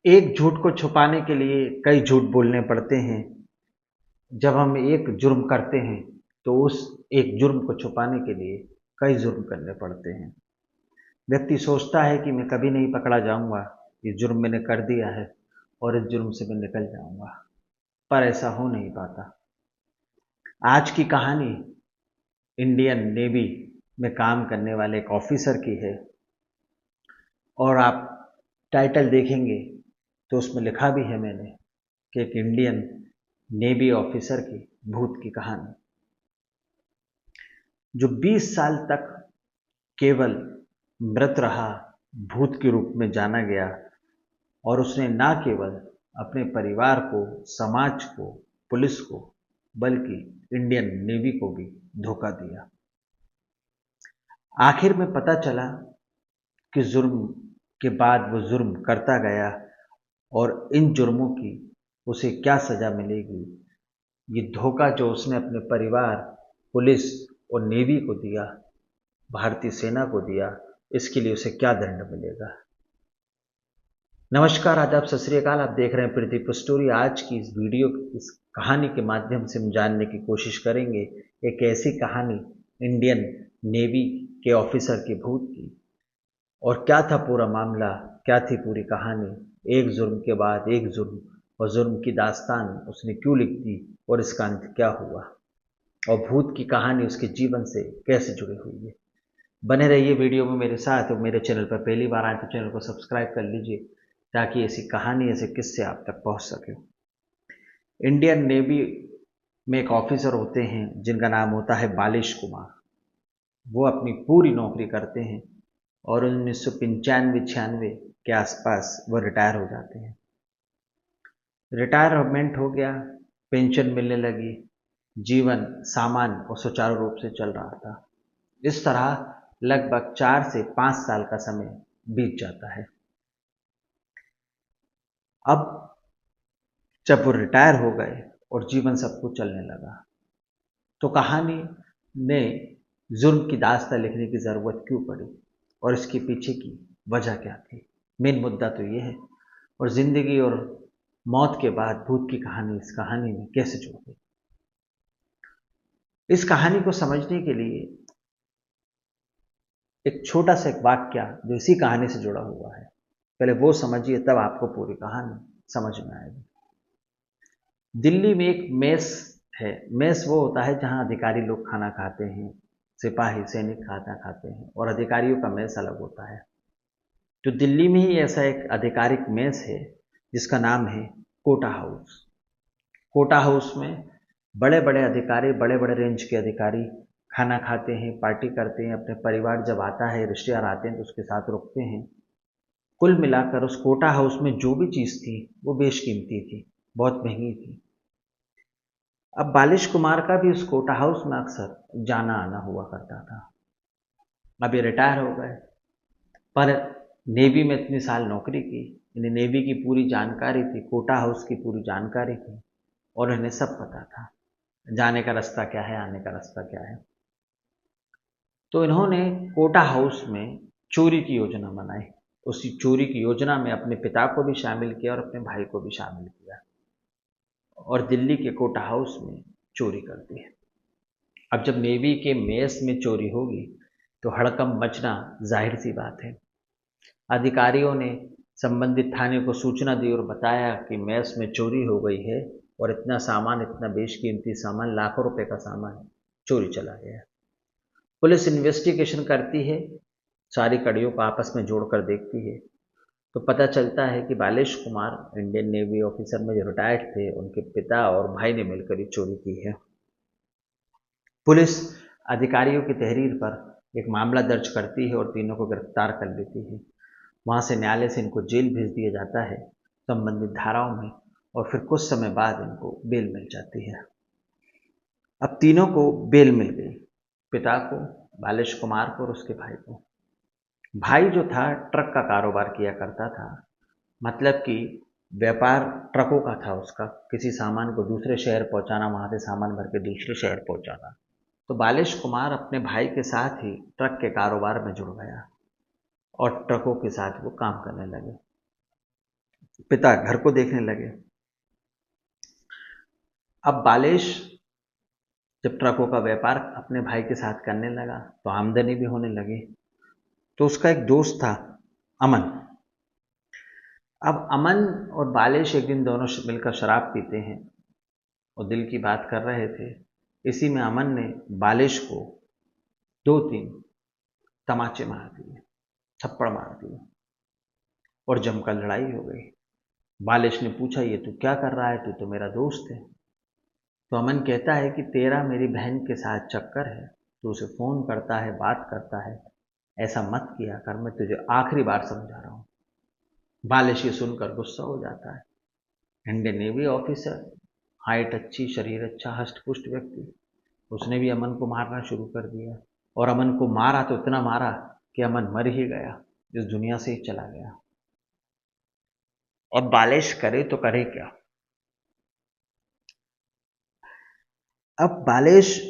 एक झूठ को छुपाने के लिए कई झूठ बोलने पड़ते हैं। जब हम एक जुर्म करते हैं तो उस एक जुर्म को छुपाने के लिए कई जुर्म करने पड़ते हैं। व्यक्ति सोचता है कि मैं कभी नहीं पकड़ा जाऊंगा, ये जुर्म मैंने कर दिया है और इस जुर्म से मैं निकल जाऊंगा, पर ऐसा हो नहीं पाता। आज की कहानी इंडियन नेवी में काम करने वाले एक ऑफिसर की है और आप टाइटल देखेंगे तो उसमें लिखा भी है मैंने कि एक इंडियन नेवी ऑफिसर की भूत की कहानी, जो 20 साल तक केवल मृत रहा, भूत के रूप में जाना गया और उसने ना केवल अपने परिवार को, समाज को, पुलिस को, बल्कि इंडियन नेवी को भी धोखा दिया। आखिर में पता चला कि जुर्म के बाद वो जुर्म करता गया और इन जुर्मों की उसे क्या सजा मिलेगी, ये धोखा जो उसने अपने परिवार, पुलिस और नेवी को दिया, भारतीय सेना को दिया, इसके लिए उसे क्या दंड मिलेगा। नमस्कार, आदाब, सत श्री अकाल। आप देख रहे हैं प्रदीप स्टोरी। आज की इस वीडियो, इस कहानी के माध्यम से हम जानने की कोशिश करेंगे एक ऐसी कहानी इंडियन नेवी के ऑफिसर के भूत की, और क्या था पूरा मामला, क्या थी पूरी कहानी, एक जुर्म के बाद एक जुर्म और जुर्म की दास्तान उसने क्यों लिख दी और इसका अंत क्या हुआ, और भूत की कहानी उसके जीवन से कैसे जुड़ी हुई है। बने रहिए वीडियो में मेरे साथ, और मेरे चैनल पर पहली बार आए तो चैनल को सब्सक्राइब कर लीजिए ताकि ऐसी कहानी, ऐसे किस्से आप तक पहुंच सके। इंडियन नेवी में एक ऑफिसर होते हैं जिनका नाम होता है बालिश कुमार। वो अपनी पूरी नौकरी करते हैं और 1995-96 के आसपास वो रिटायर हो जाते हैं। रिटायरमेंट हो गया, पेंशन मिलने लगी, जीवन सामान्य और सुचारू रूप से चल रहा था। इस तरह लगभग 4 से 5 साल का समय बीत जाता है। अब जब वो रिटायर हो गए और जीवन सब कुछ चलने लगा, तो कहानी में जुर्म की दास्तां लिखने की ज़रूरत क्यों पड़ी और इसके पीछे की वजह क्या थी। मेन मुद्दा तो ये है, और ज़िंदगी और मौत के बाद भूत की कहानी इस कहानी में कैसे जुड़ गई। इस कहानी को समझने के लिए एक छोटा सा एक वाक्य जो इसी कहानी से जुड़ा हुआ है, पहले वो समझिए, तब आपको पूरी कहानी समझ में आएगी। दिल्ली में एक मेस है। मेस वो होता है जहां अधिकारी लोग खाना खाते हैं, सिपाही सैनिक खाना खाते हैं, और अधिकारियों का मेस अलग होता है। तो दिल्ली में ही ऐसा एक आधिकारिक मेस है जिसका नाम है कोटा हाउस। कोटा हाउस में बड़े बड़े अधिकारी, बड़े बड़े रेंज के अधिकारी खाना खाते हैं, पार्टी करते हैं, अपने परिवार जब आता है, रिश्तेदार आते हैं तो उसके साथ रुकते हैं। कुल मिलाकर उस कोटा हाउस में जो भी चीज़ थी वो बेशकीमती थी, बहुत महंगी थी। अब बालिश कुमार का भी उस कोटा हाउस में अक्सर जाना आना हुआ करता था। अब ये रिटायर हो गए, पर नेवी में इतनी साल नौकरी की, इन्हें नेवी की पूरी जानकारी थी, कोटा हाउस की पूरी जानकारी थी, और इन्हें सब पता था जाने का रास्ता क्या है, आने का रास्ता क्या है। तो इन्होंने कोटा हाउस में चोरी की योजना बनाई। उसी चोरी की योजना में अपने पिता को भी शामिल किया और अपने भाई को भी शामिल किया, और दिल्ली के कोटा हाउस में चोरी कर दी। अब जब नेवी के मेस में चोरी होगी तो हड़कंप मचना जाहिर सी बात है। अधिकारियों ने संबंधित थाने को सूचना दी और बताया कि मेस में चोरी हो गई है और इतना सामान, इतना बेशकीमती सामान, लाखों रुपए का सामान चोरी चला गया। पुलिस इन्वेस्टिगेशन करती है, सारी कड़ियों को आपस में जोड़कर देखती है, तो पता चलता है कि बालेश कुमार इंडियन नेवी ऑफिसर में जो रिटायर्ड थे, उनके पिता और भाई ने मिलकर ये चोरी की है। पुलिस अधिकारियों की तहरीर पर एक मामला दर्ज करती है और तीनों को गिरफ्तार कर लेती है। वहां से न्यायालय से इनको जेल भेज दिया जाता है संबंधित धाराओं में, और फिर कुछ समय बाद इनको बेल मिल जाती है। अब तीनों को बेल मिल गई, पिता को, बालेश कुमार को और उसके भाई को। भाई जो था ट्रक का कारोबार किया करता था, मतलब कि व्यापार ट्रकों का था उसका, किसी सामान को दूसरे शहर पहुंचाना, वहां से सामान भर के दूसरे शहर पहुंचाना। तो बालेश कुमार अपने भाई के साथ ही ट्रक के कारोबार में जुड़ गया और ट्रकों के साथ वो काम करने लगे। पिता घर को देखने लगे। अब बालेश जब ट्रकों का व्यापार अपने भाई के साथ करने लगा तो आमदनी भी होने लगी। तो उसका एक दोस्त था, अमन। अब अमन और बालेश एक दिन दोनों मिलकर शराब पीते हैं और दिल की बात कर रहे थे। इसी में अमन ने बालेश को 2-3 तमाचे मार दिए, थप्पड़ मार दिए और जमकर लड़ाई हो गई। बालेश ने पूछा, ये तू क्या कर रहा है, तू तो मेरा दोस्त है। तो अमन कहता है कि तेरा मेरी बहन के साथ चक्कर है, तू उसे फ़ोन करता है, बात करता है, ऐसा मत किया कर, मैं तुझे आखिरी बार समझा रहा हूँ। बालेश ये सुनकर गुस्सा हो जाता है। इंडियन नेवी ऑफिसर, हाइट अच्छी, शरीर अच्छा, हष्ट पुष्ट व्यक्ति, उसने भी अमन को मारना शुरू कर दिया। और अमन को मारा तो इतना मारा कि अमन मर ही गया, इस दुनिया से ही चला गया। और बालेश करे तो करे क्या। अब बालेश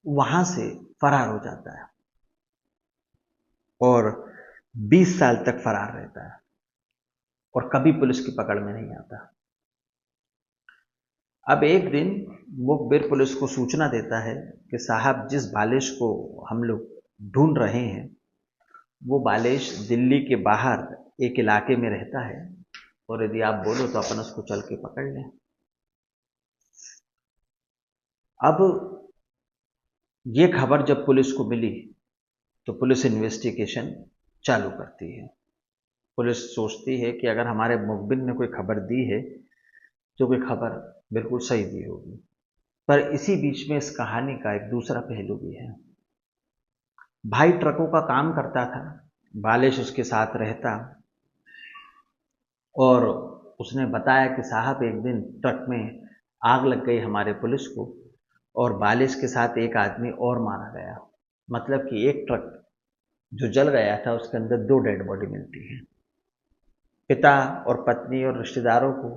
वहां से फरार हो जाता है और 20 साल तक फरार रहता है और कभी पुलिस की पकड़ में नहीं आता। अब एक दिन मुखबिर पुलिस को सूचना देता है कि साहब, जिस बालेश को हम लोग ढूंढ रहे हैं वो बालेश दिल्ली के बाहर एक इलाके में रहता है और यदि आप बोलो तो अपन उसको चल के पकड़ लें। अब ये खबर जब पुलिस को मिली तो पुलिस इन्वेस्टिगेशन चालू करती है। पुलिस सोचती है कि अगर हमारे मुखबिर ने कोई खबर दी है तो कोई खबर बिल्कुल सही दी होगी। पर इसी बीच में इस कहानी का एक दूसरा पहलू भी है। भाई ट्रकों का काम करता था, बालेश उसके साथ रहता और उसने बताया कि साहब, एक दिन ट्रक में आग लग गई हमारे पुलिस को और बालिश के साथ एक आदमी और मारा गया। मतलब कि एक ट्रक जो जल गया था उसके अंदर 2 डेड बॉडी मिलती है। पिता और पत्नी और रिश्तेदारों को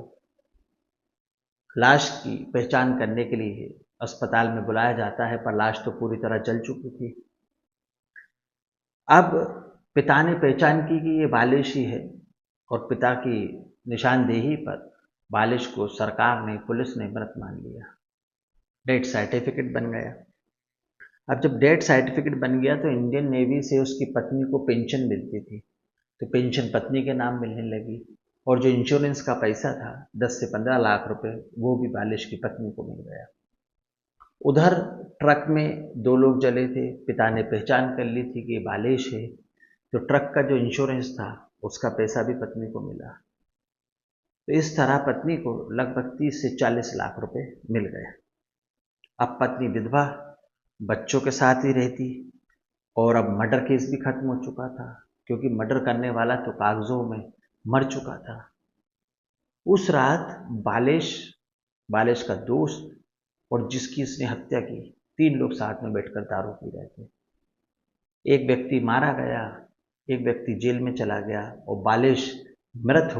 लाश की पहचान करने के लिए अस्पताल में बुलाया जाता है, पर लाश तो पूरी तरह जल चुकी थी। अब पिता ने पहचान की कि ये बालिश ही है और पिता की निशानदेही पर बालिश को सरकार ने, पुलिस ने मृत मान लिया। डेथ सर्टिफिकेट बन गया। अब जब डेथ सर्टिफिकेट बन गया तो इंडियन नेवी से उसकी पत्नी को पेंशन मिलती थी, तो पेंशन पत्नी के नाम मिलने लगी और जो इंश्योरेंस का पैसा था 10 से 15 लाख रुपए, वो भी बालिश की पत्नी को मिल गया। उधर ट्रक में 2 लोग जले थे, पिता ने पहचान कर ली थी कि ये बालिश है, तो ट्रक का जो इंश्योरेंस था उसका पैसा भी पत्नी को मिला। तो इस तरह पत्नी को लगभग 30 से 40 लाख रुपए मिल गए। अब पत्नी विधवा, बच्चों के साथ ही रहती और अब मर्डर केस भी खत्म हो चुका था, क्योंकि मर्डर करने वाला तो कागजों में मर चुका था। उस रात बालेश, बालेश का दोस्त और जिसकी उसने हत्या की, 3 लोग साथ में बैठकर दारू पी रहे थे। एक व्यक्ति मारा गया, एक व्यक्ति जेल में चला गया और बालेश मृत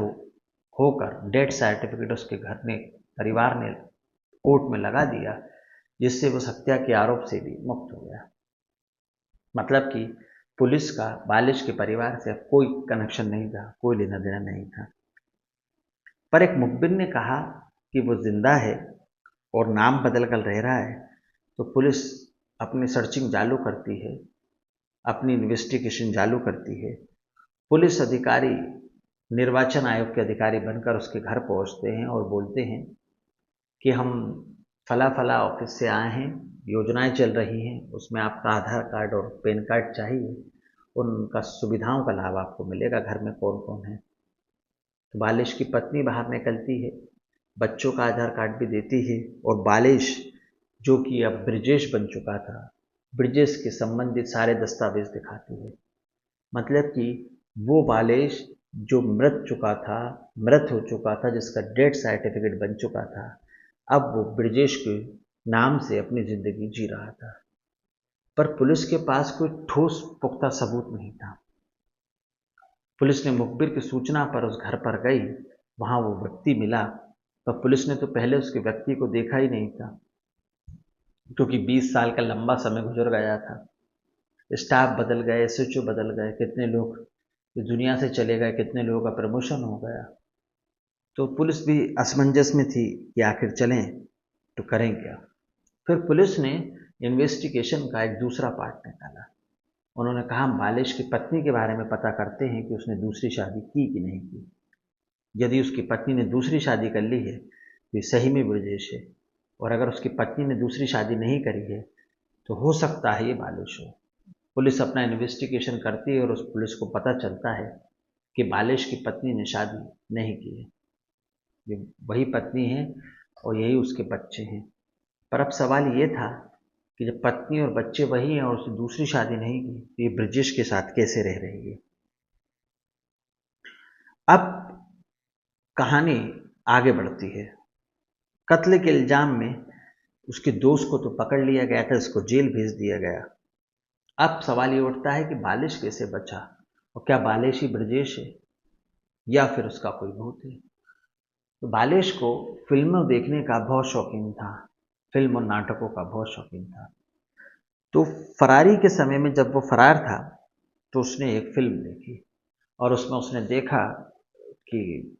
होकर डेथ सर्टिफिकेट उसके घर ने, परिवार ने कोर्ट में लगा दिया, जिससे वो हत्या के आरोप से भी मुक्त हो गया। मतलब कि पुलिस का बालिश के परिवार से अब कोई कनेक्शन नहीं था, कोई लेना देना नहीं था। पर एक मुखबिर ने कहा कि वो जिंदा है और नाम बदल कर रह रहा है, तो पुलिस अपनी सर्चिंग चालू करती है, अपनी इन्वेस्टिगेशन चालू करती है। पुलिस अधिकारी निर्वाचन आयोग के अधिकारी बनकर उसके घर पहुंचते हैं और बोलते हैं कि हम फला फला ऑफिस से आए हैं, योजनाएं चल रही हैं, उसमें आपका आधार कार्ड और पैन कार्ड चाहिए, उनका सुविधाओं का लाभ आपको मिलेगा, घर में कौन कौन है। तो बालिश की पत्नी बाहर निकलती है, बच्चों का आधार कार्ड भी देती है और बालिश, जो कि अब ब्रिजेश बन चुका था, ब्रिजेश के संबंधित सारे दस्तावेज दिखाती है। मतलब कि वो बालिश जो मृत हो चुका था, जिसका डेथ सर्टिफिकेट बन चुका था, अब वो ब्रिजेश के नाम से अपनी जिंदगी जी रहा था। पर पुलिस के पास कोई ठोस पुख्ता सबूत नहीं था। पुलिस ने मुखबिर की सूचना पर उस घर पर गई, वहां वो व्यक्ति मिला, पर पुलिस ने तो पहले उसके व्यक्ति को देखा ही नहीं था, क्योंकि 20 साल का लंबा समय गुजर गया था। स्टाफ बदल गए, एसएचओ बदल गए, कितने लोग इस दुनिया से चले गए, कितने लोगों का प्रमोशन हो गया। तो पुलिस भी असमंजस में थी कि आखिर चलें तो करें क्या। फिर पुलिस ने इन्वेस्टिगेशन का एक दूसरा पार्ट निकाला। उन्होंने कहा हम बालिश की पत्नी के बारे में पता करते हैं कि उसने दूसरी शादी की कि नहीं की। यदि उसकी पत्नी ने दूसरी शादी कर ली है तो ये सही में ब्रजेश है, और अगर उसकी पत्नी ने दूसरी शादी नहीं करी है तो हो सकता है ये बालिश हो। पुलिस अपना इन्वेस्टिगेशन करती है और उस पुलिस को पता चलता है कि बालिश की पत्नी ने शादी नहीं की है, ये वही पत्नी है और यही उसके बच्चे हैं। पर अब सवाल ये था कि जब पत्नी और बच्चे वही हैं और उसने दूसरी शादी नहीं की तो ये ब्रजेश के साथ कैसे रह रही है। अब कहानी आगे बढ़ती है। कत्ल के इल्जाम में उसके दोस्त को तो पकड़ लिया गया था, इसको जेल भेज दिया गया। अब सवाल ये उठता है कि बालिश कैसे बचा, और क्या बालिश ही ब्रजेश है या फिर उसका कोई भूत है। तो बालिश को फिल्मों देखने का बहुत शौकीन था, फिल्म और नाटकों का बहुत शौकीन था। तो फरारी के समय में जब वो फरार था तो उसने एक फिल्म देखी और उसमें उसने देखा कि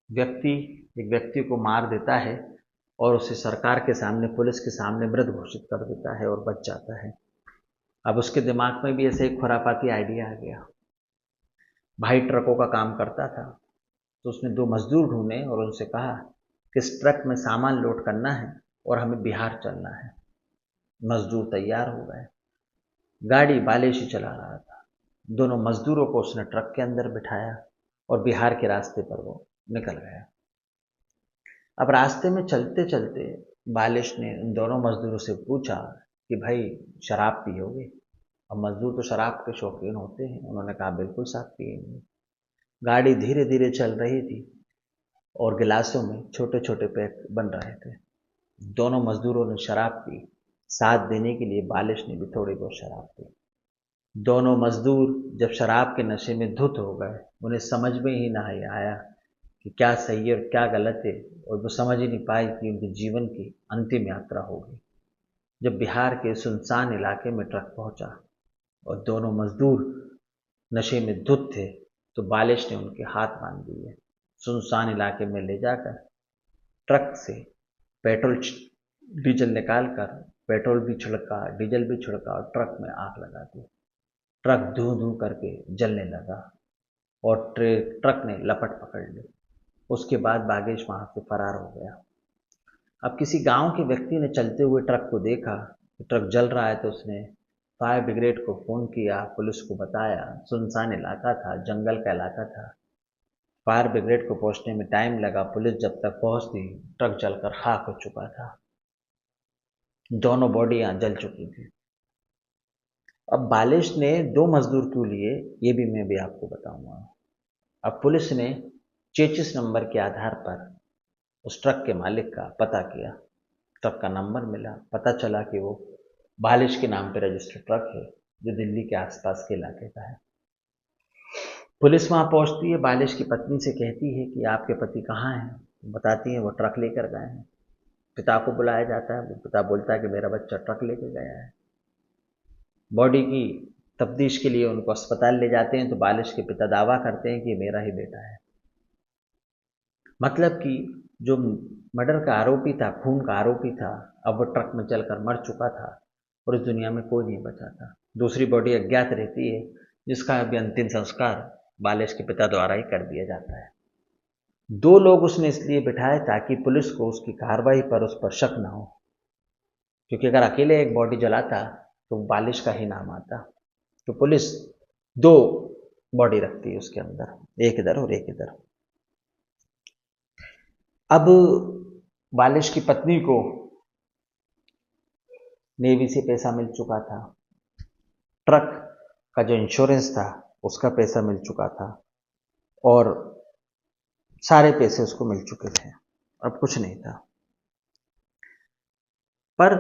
व्यक्ति एक व्यक्ति को मार देता है और उसे सरकार के सामने, पुलिस के सामने मृत घोषित कर देता है और बच जाता है। अब उसके दिमाग में भी ऐसे एक खुरापाती आइडिया आ गया। भाई ट्रकों का काम करता था, तो उसने दो मजदूर ढूंढे और उनसे कहा कि इस ट्रक में सामान लोड करना है और हमें बिहार चलना है। मजदूर तैयार हो गए। गाड़ी बालिश ही चला रहा था। दोनों मजदूरों को उसने ट्रक के अंदर बिठाया और बिहार के रास्ते पर वो निकल गया। अब रास्ते में चलते चलते बालिश ने उन दोनों मजदूरों से पूछा कि भाई शराब पियोगे। अब मजदूर तो शराब के शौकीन होते हैं, उन्होंने कहा बिल्कुल साहब पिएंगे। गाड़ी धीरे धीरे चल रही थी और गिलासों में छोटे छोटे पैक बन रहे थे। दोनों मजदूरों ने शराब पी। साथ देने के लिए बालिश ने भी थोड़ी बहुत शराब पी। दोनों मजदूर जब शराब के नशे में धुत हो गए, उन्हें समझ में ही ना आया कि क्या सही है और क्या गलत है, और वो समझ ही नहीं पाए कि उनके जीवन की अंतिम यात्रा होगी। जब बिहार के सुनसान इलाके में ट्रक पहुंचा और दोनों मजदूर नशे में धुत थे, तो बालिश ने उनके हाथ बांध दिए। सुनसान इलाके में ले जाकर ट्रक से पेट्रोल डीजल निकालकर पेट्रोल भी छिड़का, डीजल भी छिड़का और ट्रक में आग लगा दी। ट्रक धू धू करके जलने लगा और ट्रक ने लपट पकड़ ली। उसके बाद बागेश वहां से फरार हो गया। अब किसी गांव के व्यक्ति ने चलते हुए ट्रक को देखा कि ट्रक जल रहा है, तो उसने फायर ब्रिगेड को फ़ोन किया, पुलिस को बताया। सुनसान इलाका था, जंगल का इलाका था। फायर ब्रिगेड को पहुंचने में टाइम लगा। पुलिस जब तक पहुंचती, ट्रक जलकर खाक हो चुका था। दोनों बॉडियां जल चुकी थी। अब बालिश ने दो मजदूर क्यों लिए, ये भी मैं भी आपको बताऊंगा। अब पुलिस ने चेचिस नंबर के आधार पर उस ट्रक के मालिक का पता किया। ट्रक का नंबर मिला, पता चला कि वो बालिश के नाम पर रजिस्टर्ड ट्रक है जो दिल्ली के आसपास के इलाके का है। पुलिस वहां पहुंचती है, बालिश की पत्नी से कहती है कि आपके पति कहाँ हैं। बताती है वो ट्रक लेकर गए हैं। पिता को बुलाया जाता है, वो पिता बोलता है कि मेरा बच्चा ट्रक लेकर गया है। बॉडी की तफ्तीश के लिए उनको अस्पताल ले जाते हैं, तो बालिश के पिता दावा करते हैं कि मेरा ही बेटा है। मतलब कि जो मर्डर का आरोपी था, खून का आरोपी था, अब वो ट्रक में चलकर मर चुका था और इस दुनिया में कोई नहीं बचा था। दूसरी बॉडी अज्ञात रहती है, जिसका अभी अंतिम संस्कार बालिश के पिता द्वारा ही कर दिया जाता है। दो लोग उसने इसलिए बिठाए ताकि पुलिस को उसकी कार्रवाई पर उस पर शक ना हो, क्योंकि अगर अकेले एक बॉडी जलाता तो बालिश का ही नाम आता। तो पुलिस दो बॉडी रखती है उसके अंदर, एक इधर और एक इधर। अब बालिश की पत्नी को नेवी से पैसा मिल चुका था, ट्रक का जो इंश्योरेंस था उसका पैसा मिल चुका था, और सारे पैसे उसको मिल चुके थे। अब कुछ नहीं था। पर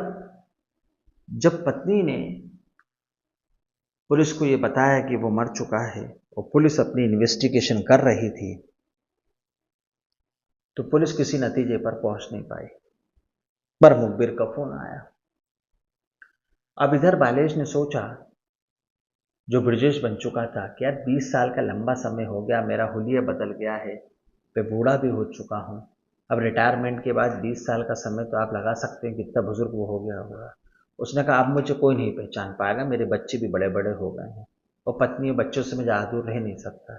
जब पत्नी ने पुलिस को यह बताया कि वो मर चुका है और पुलिस अपनी इन्वेस्टिगेशन कर रही थी, तो पुलिस किसी नतीजे पर पहुंच नहीं पाई। पर मुखबिर का फोन आया। अब इधर बालिश ने सोचा, जो ब्रजेश बन चुका था, कि यार 20 साल का लंबा समय हो गया, मेरा हुलिया बदल गया है, मैं बूढ़ा भी हो चुका हूँ। अब रिटायरमेंट के बाद 20 साल का समय तो आप लगा सकते हैं कितना बुजुर्ग वो हो गया होगा। उसने कहा अब मुझे कोई नहीं पहचान पाएगा, मेरे बच्चे भी बड़े बड़े हो गए हैं और पत्नी और बच्चों से मैं ज़्यादा दूर रह नहीं सकता।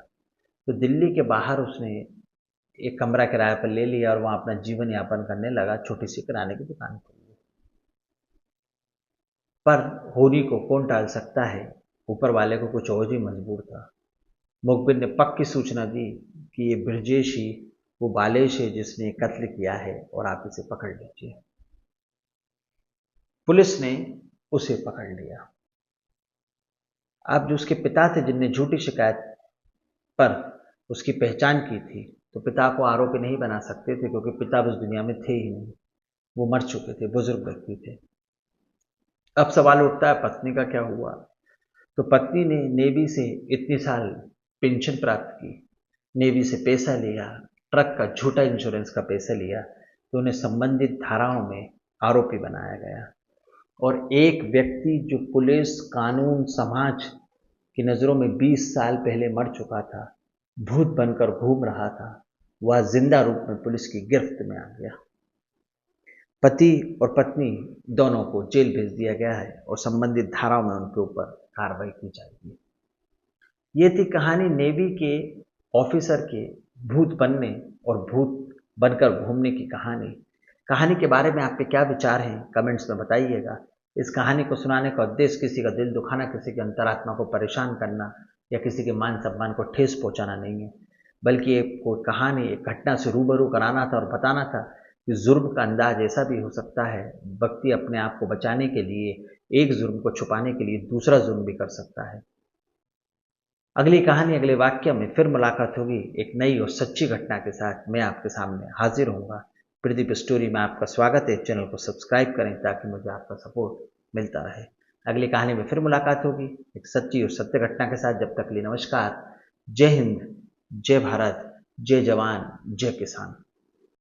तो दिल्ली के बाहर उसने एक कमरा किराए पर ले लिया और वहाँ अपना जीवन यापन करने लगा, छोटी सी किराने की दुकान खोली। पर होनी को कौन टाल सकता है, ऊपर वाले को कुछ और ही मजबूर था। मुखबिर ने पक्की सूचना दी कि ये ब्रजेश ही वो बालेश है जिसने कत्ल किया है और आप इसे पकड़ लीजिए। पुलिस ने उसे पकड़ लिया। अब जो उसके पिता थे जिनने झूठी शिकायत पर उसकी पहचान की थी, तो पिता को आरोपी नहीं बना सकते थे क्योंकि पिता उस दुनिया में थे ही नहीं, वो मर चुके थे, बुजुर्ग व्यक्ति थे। अब सवाल उठता है पत्नी का क्या हुआ। तो पत्नी ने नेवी से इतनी साल पेंशन प्राप्त की, नेवी से पैसा लिया, ट्रक का झूठा इंश्योरेंस का पैसा लिया, तो उन्हें संबंधित धाराओं में आरोपी बनाया गया। और एक व्यक्ति जो पुलिस, कानून, समाज की नज़रों में 20 साल पहले मर चुका था, भूत बनकर घूम रहा था, वह जिंदा रूप में पुलिस की गिरफ्त में आ गया। पति और पत्नी दोनों को जेल भेज दिया गया है और संबंधित धाराओं में उनके ऊपर कार्रवाई की जाएगी। ये थी कहानी नेवी के ऑफिसर के भूत बनने और भूत बनकर घूमने की कहानी। कहानी के बारे में आपके क्या विचार हैं, कमेंट्स में बताइएगा। इस कहानी को सुनाने का उद्देश्य किसी का दिल दुखाना, किसी की अंतरात्मा को परेशान करना या किसी के मान सम्मान को ठेस पहुंचाना नहीं है, बल्कि एक कोई कहानी, एक घटना से रूबरू कराना था और बताना था कि जुर्म का अंदाज ऐसा भी हो सकता है, व्यक्ति अपने आप को बचाने के लिए, एक जुर्म को छुपाने के लिए दूसरा जुर्म भी कर सकता है। अगली कहानी, अगले वाक्य में फिर मुलाकात होगी एक नई और सच्ची घटना के साथ। मैं आपके सामने हाजिर होऊंगा। प्रदीप स्टोरी में आपका स्वागत है। चैनल को सब्सक्राइब करें ताकि मुझे आपका सपोर्ट मिलता रहे। अगली कहानी में फिर मुलाकात होगी एक सच्ची और सत्य घटना के साथ। जब तक के लिए नमस्कार। जय हिंद, जय भारत, जय जवान, जय किसान।